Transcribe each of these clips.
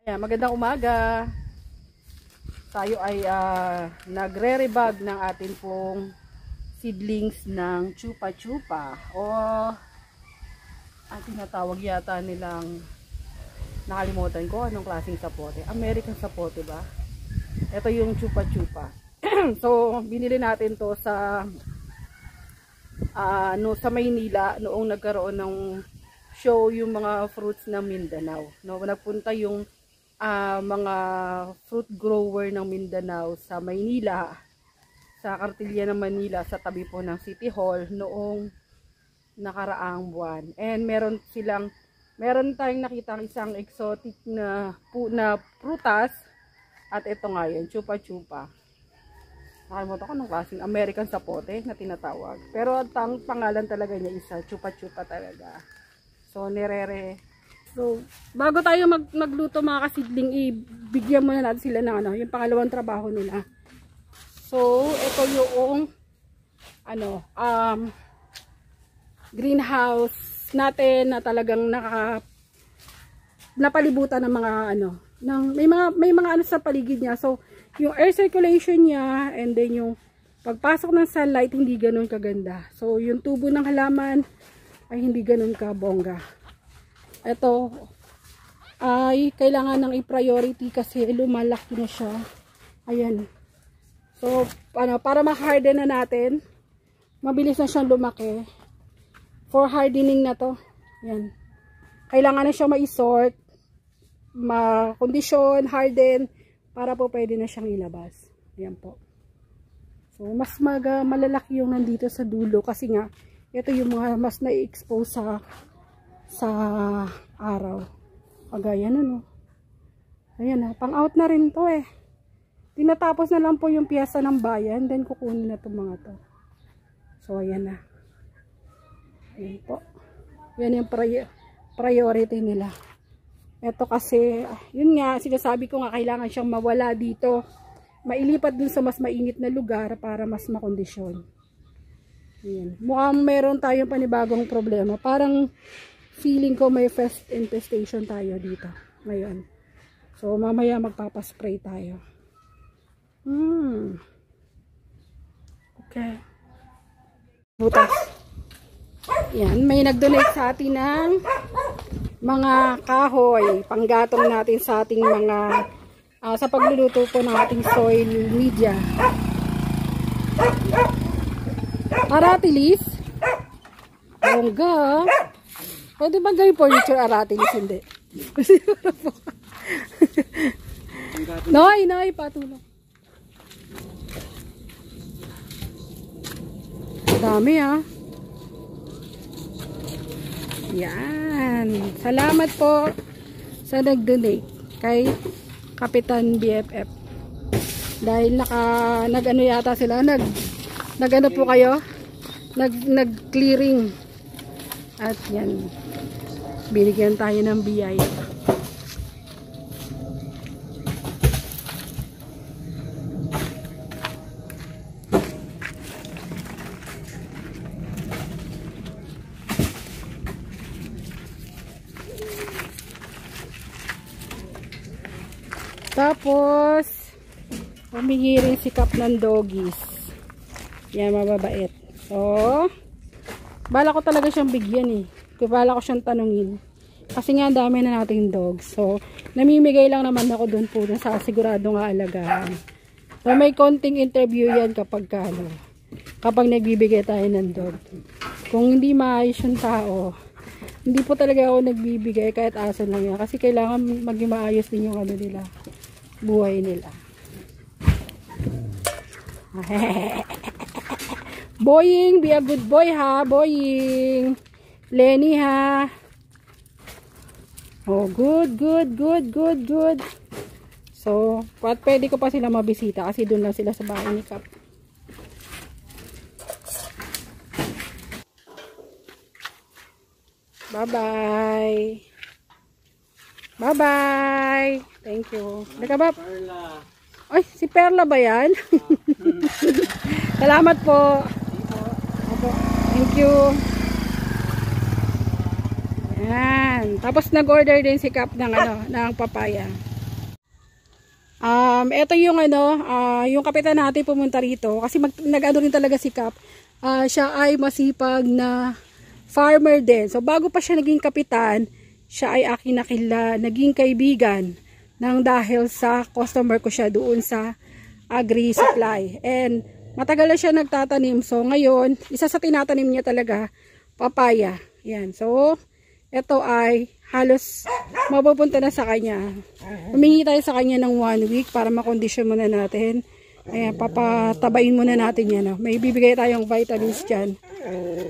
Ayan, magandang umaga. Tayo ay nagre-rebag ng atin pong seedlings ng chupa chupa o ang tinatawag yata nilang, nakalimutan ko anong klaseng sapote, American sapote ba? Ito yung chupa chupa. So binili natin to sa sa Maynila noong nagkaroon ng show yung mga fruits ng Mindanao. No, nagpunta yung mga fruit grower ng Mindanao sa Maynila, sa Cartilla ng Manila, sa tabi po ng City Hall noong nakaraang buwan. And meron tayong nakitang isang exotic na prutas, at ito nga yun, chupa chupa. Nakalimutan ko ng klaseng American sapote na tinatawag. Pero ang pangalan talaga niya isa, chupa chupa talaga. So So, bago tayo magluto mga kasidling, ibigyan muna natin sila ng yung pangalawang trabaho nila. So, ito yung greenhouse natin na talagang napalibutan ng mga may mga sa paligid niya. So, yung air circulation niya and then yung pagpasok ng sunlight hindi ganoon kaganda. So, yung tubo ng halaman ay hindi ganoon kabongga. Ito ay kailangan ng i-priority kasi lumalaki na siya. Ayan. So, para ma-harden na natin, mabilis na siyang lumaki. For hardening na to. Ayan. Kailangan na siya ma-sort, ma-condition, harden, para po pwede na siyang ilabas. Ayan po. So, mas malalaki yung nandito sa dulo kasi nga, ito yung mga mas na-expose sa araw. Kagaya na, no. Ayan na, pang out na rin to eh. Tinatapos na lang po yung piyesa ng bayan, then kukunin na itong mga to. So ayan na. Ayan po. Yan yung priority nila. Ito kasi, yun nga, sinasabi ko nga, kailangan siyang mawala dito. Mailipat dun sa mas mainit na lugar para mas makondisyon. Ayan. Mukhang meron tayong panibagong problema. Parang feeling ko may pest infestation tayo dito ngayon. So mamaya magpapaspray tayo. Okay. Butas. Yan, may nag-donate sa atin ng mga kahoy, panggatong natin sa ating mga sa pagluluto po ng ating soil media. Aratilis. Bongga. Pwede ba gawin furniture aratilis? Hindi. Noy, patulong. Dami Yan. Salamat po sa nag-donate kay Kapitan BFF. Dahil nag-ano yata sila, nag-ano po kayo? Nag-clearing. At yan. Binigyan tayo ng biyaya. Tapos humingi rin si Kap ng doggies. Yan, mababait. So, bala ko talaga siyang bigyan bala ko siyang tanungin. Kasi nga dami na nating dogs. So, namimigay lang naman ako doon po sa sigurado nga alagaan. So, may konting interview yan kapag nagbibigay tayo ng dog. Kung hindi maayos yung tao, hindi po talaga ako nagbibigay kahit aso lang yan. Kasi kailangan maging maayos din yung nila, buhay nila. Boying, be a good boy ha, Boying. Lenny ha. Oh, good. So, pwede ko pa sila mabisita kasi doon lang sila sa bahay ni Kap. Bye-bye. Bye-bye. Thank you. Nakabab. Ay, si Perla ba yan? Salamat po. Thank you. Yan. Tapos nag-order din si Kap ng ng papaya. Ito yung yung kapitan natin pumunta rito kasi nag-ano rin talaga si Kap. Siya ay masipag na farmer din. So bago pa siya naging kapitan, siya ay akin naging kaibigan nang dahil sa customer ko siya doon sa Agri Supply. And matagal na siya nagtatanim. So ngayon, isa sa tinatanim niya talaga, papaya. Yan. So ito ay halos mapupunta na sa kanya. Humingi tayo sa kanya ng 1 week para makondisyon muna natin. Ayan, papatabain muna natin yan. May bibigay tayong vitamins dyan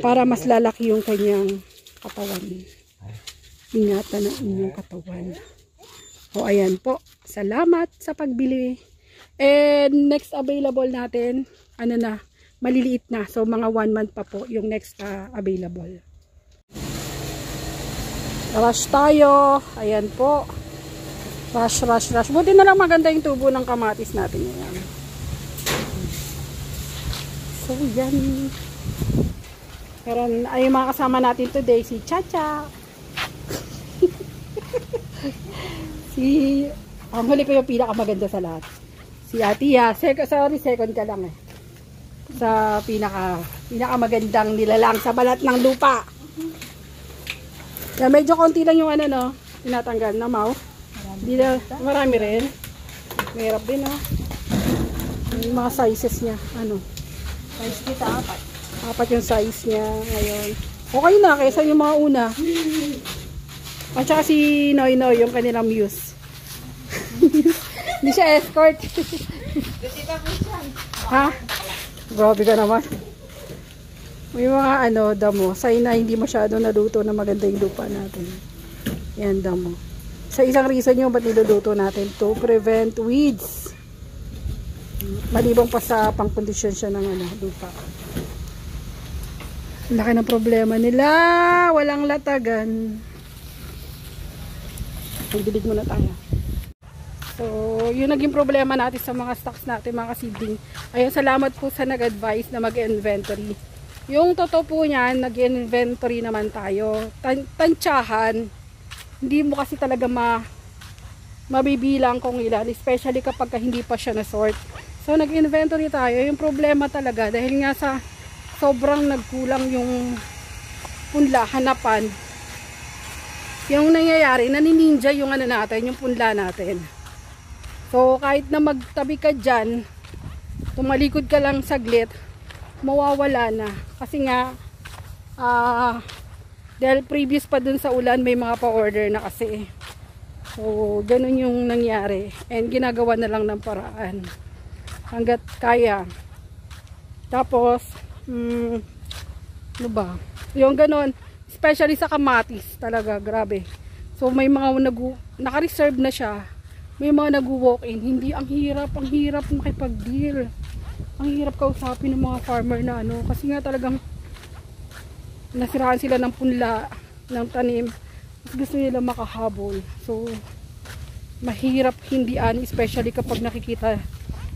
para mas lalaki yung kanyang katawan. Ingatan ang inyong katawan. O ayan po. Salamat sa pagbili. And next available natin, maliliit na. So mga 1 month pa po yung next available. Rush tayo. Ayan po. Rush. Buti na lang maganda yung tubo ng kamatis natin. Ayan. So, yan. Pero ay mga kasama natin today, si Chacha. Ang huli ko yung pinakamaganda sa lahat. Si Atia. Second ka lang eh. Sa pinakamagandang nilalang sa balat ng lupa. Medyo konti lang yung tinatanggal na mau. Marami rin. Mahirap din yung mga sizes niya. Size kita, 4. 4 yung size niya ngayon. Okay na kaysa yung mga una. At saka si Noy yung kanilang muse. Hindi siya escort. Ha? Grabe ka naman. May mga damo. Say na hindi masyado naluto na maganda yung lupa natin. Yan damo. Sa isang reason yung ba't niluluto natin to prevent weeds. Malibang pa sa pangkondisyon siya ng lupa. Laki ng problema nila. Walang latagan. Pagdilig muna tayo. So, yun naging problema natin sa mga stocks natin, mga kasidling. Ayun, salamat po sa nag-advise na mag-inventory. Yung totoo po niyan, nag-inventory naman tayo. Tansyahan. Hindi mo kasi talaga mabibilang kung ilan, especially kapag hindi pa siya na-sort. So, nag-inventory tayo. Yung problema talaga, dahil nga sa sobrang nagkulang yung punla, hanapan. Yung nangyayari, nanininja yung natin, yung punla natin. So, kahit na magtabi ka dyan, tumalikod ka lang saglit, mawawala na. Kasi nga, dahil previous pa dun sa ulan, may mga pa-order na kasi. So, ganun yung nangyari. And ginagawa na lang ng paraan. Hanggat kaya. Tapos, ano ba? Yung ganun, especially sa kamatis, talaga, grabe. So, may mga naka-reserve na siya. May mga nag-walk-in. Hindi, ang hirap makipag-deal. Ang hirap kausapin ng mga farmer na kasi nga talagang nasiraan sila ng punla, ng tanim. Gusto nila makahabol. So, mahirap hindian, especially kapag nakikita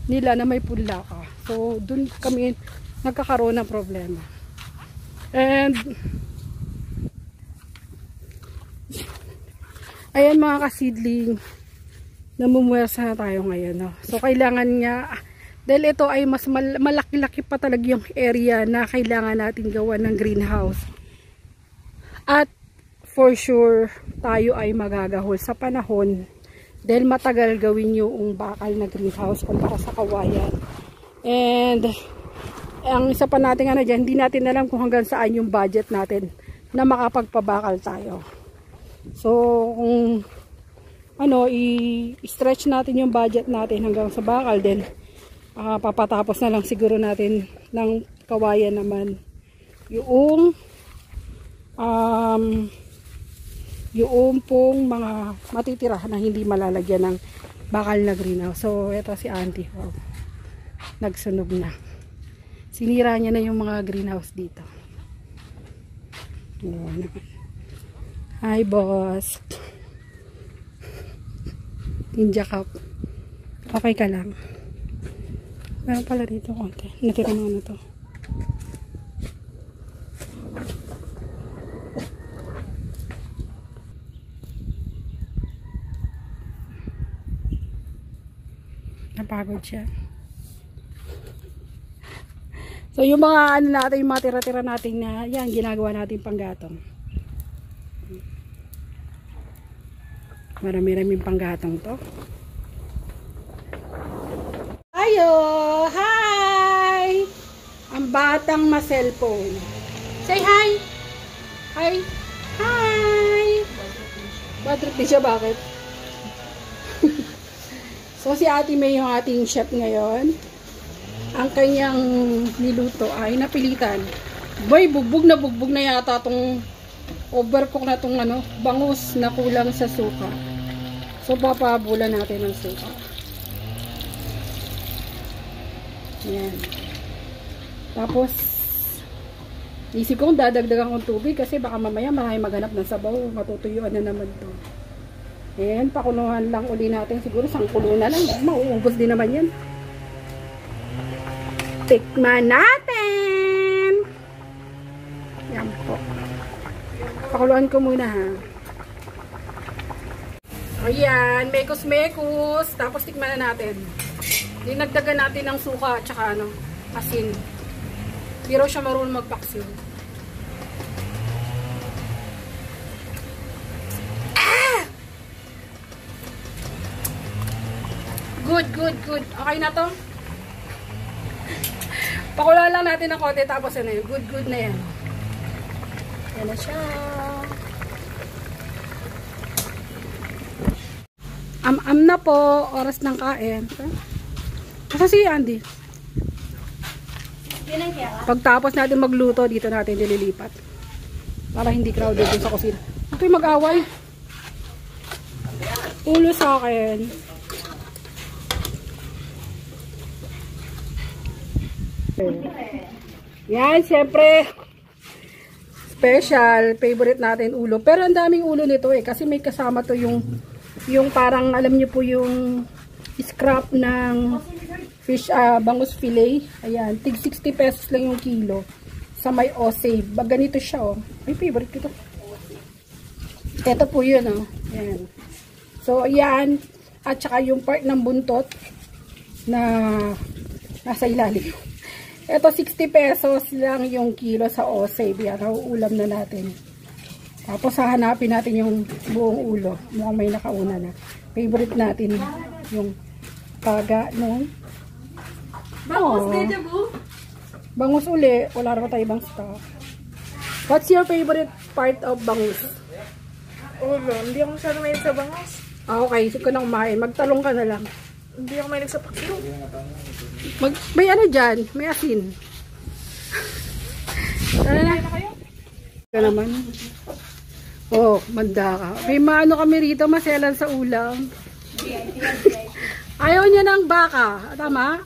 nila na may punla ka. So, dun kami nagkakaroon ng problema. And, ayan mga kasidling, namumuwersa na tayo ngayon. So, kailangan nga, dahil ito ay mas malaki-laki pa talaga yung area na kailangan natin gawa ng greenhouse. At for sure, tayo ay magagahol sa panahon dahil matagal gawin yung bakal na greenhouse kumpara sa kawayan. And ang isa pa natin dyan, hindi natin alam kung hanggang saan yung budget natin na makapagpabakal tayo. So, kung i-stretch natin yung budget natin hanggang sa bakal, then papatapos na lang siguro natin ng kawayan naman yung pong mga matitira na hindi malalagyan ng bakal na greenhouse. So ito si auntie, wow, nagsunog na, sinira niya na yung mga greenhouse dito. Hi boss, Ninja Cup, okay ka lang? Meron pala dito konti. Natira na to. Napagod siya. So, yung mga ano natin, yung mga tira-tira natin na, yan, ginagawa natin panggatong. Marami-raming panggatong to. Ayo! Hi! Ang batang ma-cellphone. Say hi! Hi! Hi! Bad trip din siya, bakit? So, si Ate May yung ating chef ngayon. Ang kanyang niluto ay napilitan. Boy, bugbog na yata tong overcook na tong ano, bangus na kulang sa suka. So, papabulan natin ng suka. Yan. Tapos, isip kong dadagdagan kong tubig kasi baka mamaya marami maghanap ng sabaw. Matutuyuan na naman to. Ayan, pakuluhan lang uli natin. Siguro sangkulo na lang. Mauubos din naman yan. Tikman natin! Yan po. Pakuluan ko muna ha. Ayan, mekos-mekos. Tapos tikman na natin. Dinagdagan natin ng suka at saka ano, asin. Pero siya marunong magpaksiw. Ah! Good. Okay na to? Pakuluan lang natin ng konti tapos ano yun. Good na yan. Yan na siya. Am na po. Oras ng kain. Kasi si Andy. Pagtapos natin magluto, dito natin nililipat. Para hindi crowded din sa kusina. Ito'y mag-away. Ulo sa akin. Yan, syempre. Special, favorite natin ulo. Pero ang daming ulo nito eh. Kasi may kasama to yung parang, alam nyo po yung scrap ng fish, bangus fillet. Ayan, tig 60 pesos lang yung kilo. Sa may Osave. Ganito siya oh. Ay, favorite ko to. Ito po yun oh. Ayan. So, ayan. At saka yung part ng buntot na nasa ilalim. Ito, 60 pesos lang yung kilo sa Osave. Yan, ulam na natin. Tapos, hahanapin natin yung buong ulo. Mukhang may nakauna na. Favorite natin yung paga, no? Bangus, dejavu. Bangus uli. Wala naman tayo ibang stock. What's your favorite part of bangus? Ulo. Hindi ako masyado mahilig sa bangus. Okay. Sige ko nang kumain. Magtalong ka na lang. Hindi ako mahilig sa paksiw. May ano dyan? May asin. Tara na. Ika naman. Oh, manda ka. May maano kami rito. Maselan sa ulam. Ayaw niya ng baka. Tama?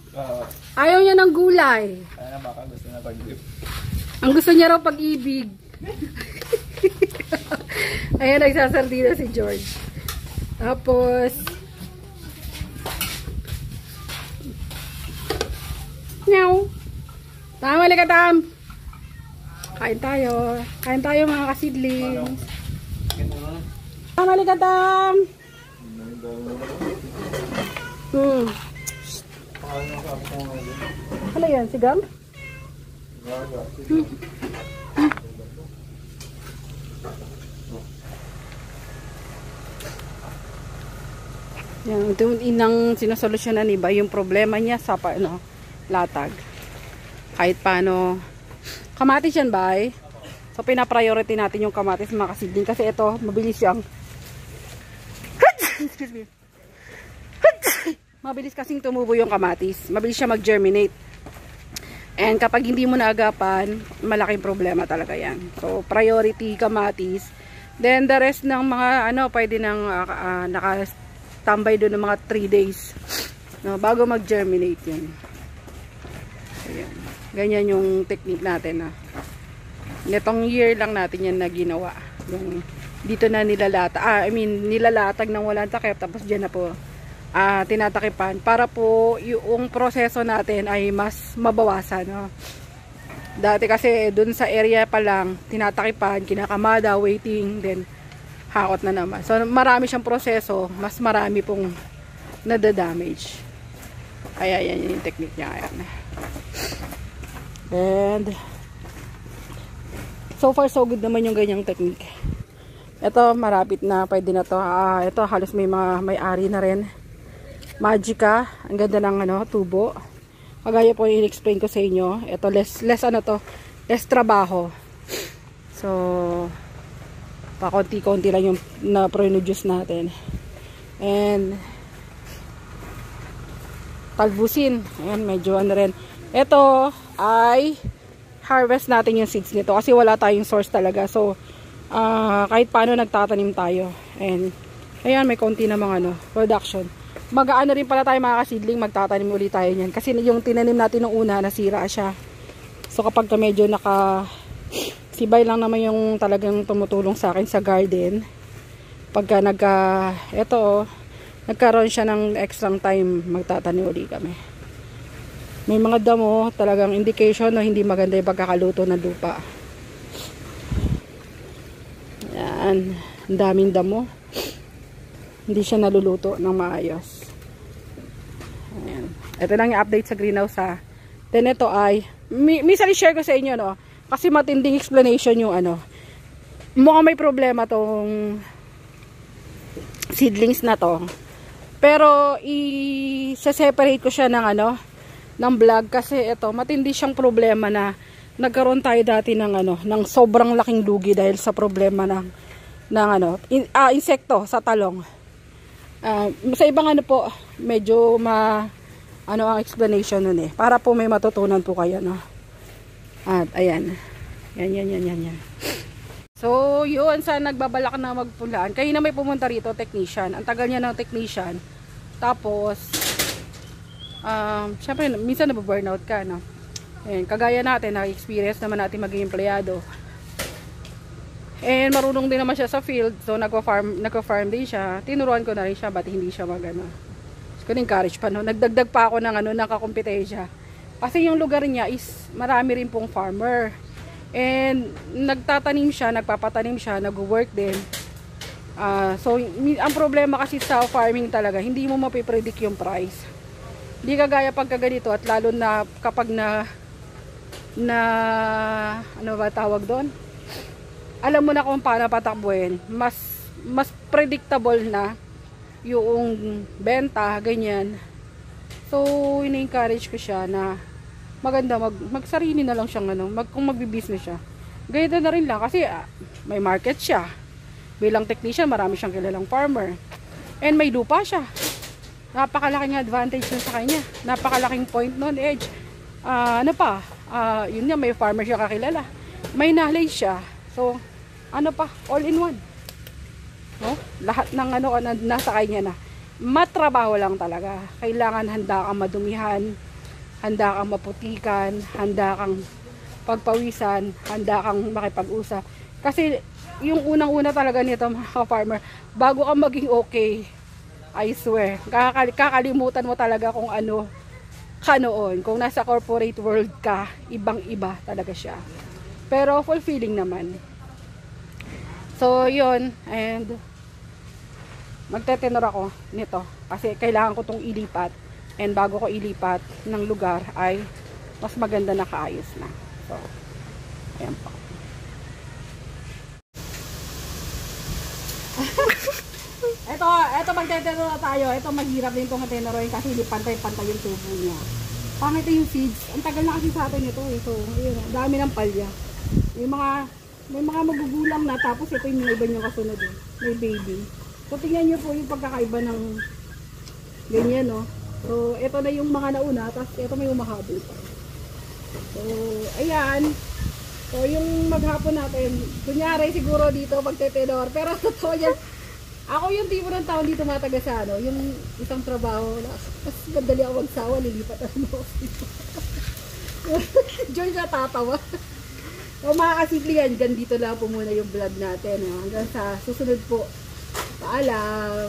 Ayaw niya ng gulay. Ayaw ng baka. Gusto na pag-ibig. Ang gusto niya raw pag-ibig. Ayan, nagsasardina si George. Tapos, nyaw. Tama, halika Tam. Kain tayo. Kain tayo mga kasidling. Tama, halika Tam. Ano yan? Sigam? Yan, ito inang sinasolusyonan ni ba yung problema niya sa ano, latag. Kahit paano kamatis yan ba eh? So pina-priority natin yung kamatis mga kasidling kasi ito mabilis siyang excuse me. Mabilis kasing tumubo yung kamatis. Mabilis siya mag-germinate. And kapag hindi mo naagapan, malaking problema talaga yan. So priority kamatis. Then the rest ng mga ano pwede nang nakatambay doon ng mga 3 days. No, bago mag-germinate yun. Ayan. Ganyan yung technique natin na. Nitong year lang natin yan na ginawa. Yung dito na nilalata. Nilalatag ng walang takip tapos diyan na po tinatakipan para po yung proseso natin ay mas mabawasan, no? Dati kasi dun sa area pa lang tinatakipan, kinakamada, waiting, then hakot na naman. So marami siyang proseso, mas marami pong nadadamage. Ayan, yung technique niya. Ayan. And so far so good naman yung ganyang technique. Ito marapit na, pwede na to. Ito halos may-ari na rin. Magica, ang ganda ng tubo. Kagaya po yung in-explain ko sa inyo. Ito less less trabaho. So pakonti-konti lang yung na-produce natin. And talbusin. Ayan, medyo rin. Ito ay harvest natin yung seeds nito kasi wala tayong source talaga. So kahit paano nagtatanim tayo. And ayan, may konti na mga production. Mag-aano rin pala tayo mga kasidling, magtatanim ulit tayo niyan. Kasi yung tinanim natin nung una, nasira siya. So kapag medyo sibay lang naman yung talagang tumutulong sa akin sa garden. Pagka nagkaroon siya ng extra time, magtatanim ulit kami. May mga damo, talagang indication na hindi maganda yung pagkakaluto ng lupa. Yan, ang daming damo. Hindi siya naluluto ng maayos. Ayan. Ito lang yung update sa greenhouse ha. Then ito ay, minsan i-share ko sa inyo kasi matinding explanation yung mukhang may problema tong seedlings na to. Pero i-separate ko siya ng vlog kasi ito matindi siyang problema na nagkaroon tayo dati ng sobrang laking lugi dahil sa problema ng insekto sa talong. Sa ibang po medyo ang explanation nun para po may matutunan po kayo at ayan. Yan. So, yun, sa nagbabalak na magpulaan. Kayo na may pumunta rito, technician. Ang tagal niya ng technician. Tapos, syempre, minsan nababurnout ka, Ayan, kagaya natin, na-experience naman natin maging empleyado. And marunong din naman siya sa field. So, nagpa-farm din siya. Tinuruan ko na rin siya, ba't hindi siya So, encourage pa, Nagdagdag pa ako ng nakakompetensya. Kasi yung lugar niya is, marami rin pong farmer. And nagtatanim siya, nagpapatanim siya, nag-work din. So ang problema kasi sa farming talaga, hindi mo mapipredict yung price. Hindi kagaya pagka ganito at lalo na kapag ano ba tawag doon? Alam mo na kung paano patakbuhin, mas predictable na yung benta, ganyan. So ini-encourage ko siya na maganda magsarili na lang siyang kung magbi-business siya. Gaya na rin lang kasi may market siya. Bilang technician, marami siyang kilalang farmer. And may lupa siya. Napakalaking advantage nun sa kanya. Napakalaking point nun, edge. Yun nga, may farmer siya kakilala. May knowledge siya. So, all in one. Lahat ng nasa kanya na. Matrabaho lang talaga. Kailangan handa kang madumihan, handa kang maputikan, handa kang pagpawisan, handa kang makipag-usap. Kasi yung unang-una talaga nito mga farmer, bago ka maging okay, I swear, kakalimutan mo talaga kung ano ka noon. Kung nasa corporate world ka, ibang-iba talaga siya. Pero fulfilling naman. So, yun. And magtetenor ako nito. Kasi kailangan ko itong ilipat. And bago ko ilipat ng lugar ay mas maganda na kaayos na. So, ayan po. Ito magtetenor na tayo. Ito maghirap din itong tenoroin kasi hindi pantay-pantay yung tubo niya. Pangit yung seeds. Ang tagal na kasi sa atin ito. So, ayun, dami ng palya. May mga magugulang na tapos ito yung iba nyo kasunod. May baby. So, tingnan nyo po yung pagkakaiba ng ganyan, So, ito na yung mga nauna, tapos ito may umahabol pa. So, ayan. So, yung maghapon natin, kunyari siguro dito magtetenor. Pero totoo yan, ako yung tipo ng tao dito mataga sa yung isang trabaho. Mas madali ako magsawa, lilipat ako dito. Diyon siya tatawa. So, mga kasikligan, dyan dito lang po muna yung vlog natin. Hanggang sa susunod po. Paalam!